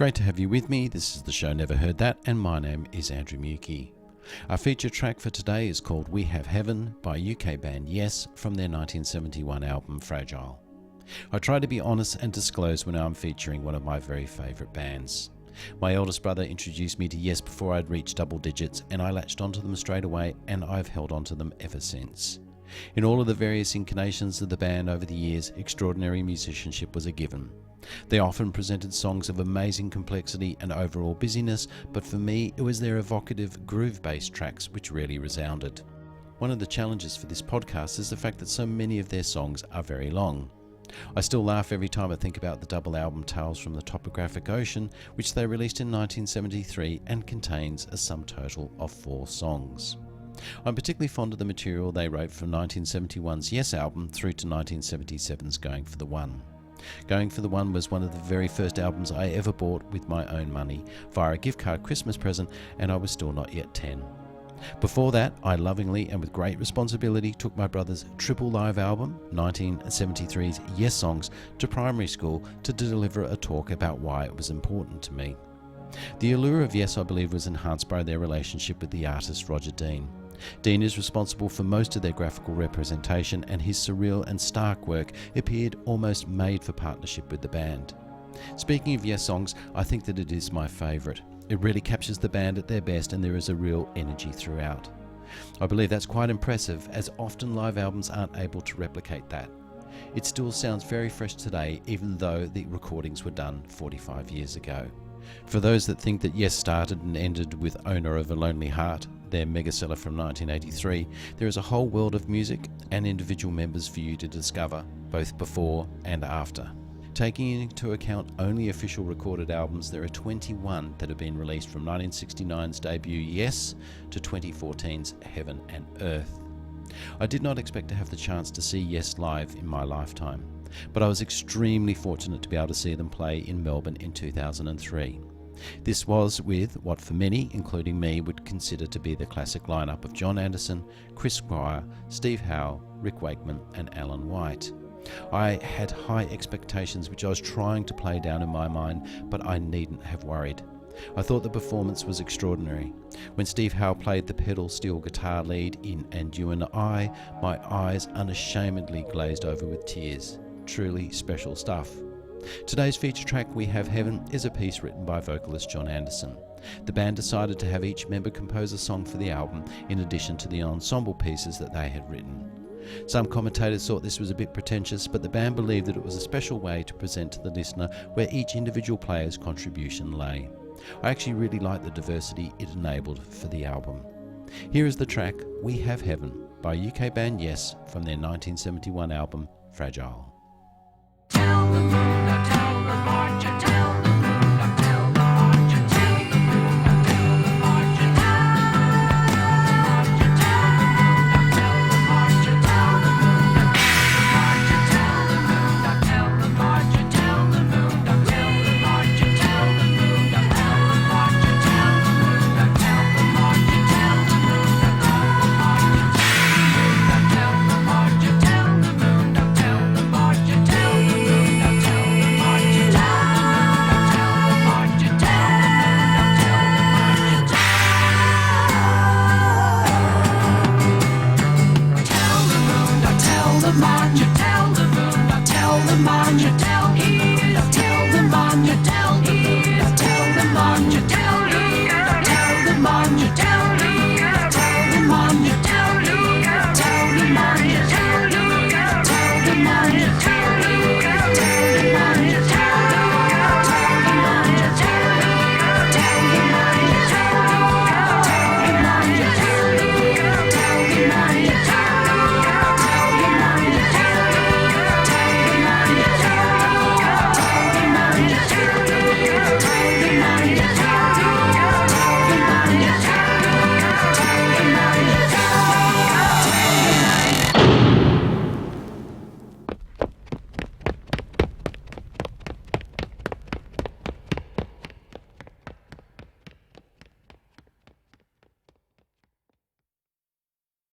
Great to have you with me. This is the show Never Heard That, and my name is Andrew Muecke. Our feature track for today is called We Have Heaven by UK band Yes from their 1971 album Fragile. I try to be honest and disclose when I'm featuring one of my very favourite bands. My eldest brother introduced me to Yes before I'd reached double digits, and I latched onto them straight away, and I've held onto them ever since. In all of the various incarnations of the band over the years, extraordinary musicianship was a given. They often presented songs of amazing complexity and overall busyness, but for me it was their evocative groove-based tracks which really resounded. One of the challenges for this podcast is the fact that so many of their songs are very long. I still laugh every time I think about the double album Tales from the Topographic Ocean, which they released in 1973 and contains a sum total of 4 songs. I'm particularly fond of the material they wrote from 1971's Yes album through to 1977's Going for the One. Going for the One was one of the very first albums I ever bought with my own money via a gift card Christmas present, and I was still not yet 10. Before that, I lovingly and with great responsibility took my brother's triple live album, 1973's Yes Songs, to primary school to deliver a talk about why it was important to me. The allure of Yes, I believe, was enhanced by their relationship with the artist Roger Dean. Dean is responsible for most of their graphical representation, and his surreal and stark work appeared almost made for partnership with the band. Speaking of Yes Songs, I think that it is my favourite. It really captures the band at their best, and there is a real energy throughout. I believe that's quite impressive, as often live albums aren't able to replicate that. It still sounds very fresh today, even though the recordings were done 45 years ago. For those that think that Yes started and ended with Owner of a Lonely Heart, their megaseller from 1983, there is a whole world of music and individual members for you to discover, both before and after. Taking into account only official recorded albums, there are 21 that have been released from 1969's debut Yes to 2014's Heaven and Earth. I did not expect to have the chance to see Yes live in my lifetime, but I was extremely fortunate to be able to see them play in Melbourne in 2003. This was with what for many, including me, would consider to be the classic lineup of John Anderson, Chris Squire, Steve Howe, Rick Wakeman and Alan White. I had high expectations which I was trying to play down in my mind, but I needn't have worried. I thought the performance was extraordinary. When Steve Howe played the pedal steel guitar lead in And You and I, my eyes unashamedly glazed over with tears. Truly special stuff. Today's feature track, We Have Heaven, is a piece written by vocalist John Anderson. The band decided to have each member compose a song for the album, in addition to the ensemble pieces that they had written. Some commentators thought this was a bit pretentious, but the band believed that it was a special way to present to the listener where each individual player's contribution lay. I actually really liked the diversity it enabled for the album. Here is the track We Have Heaven by UK band Yes from their 1971 album Fragile. Tell the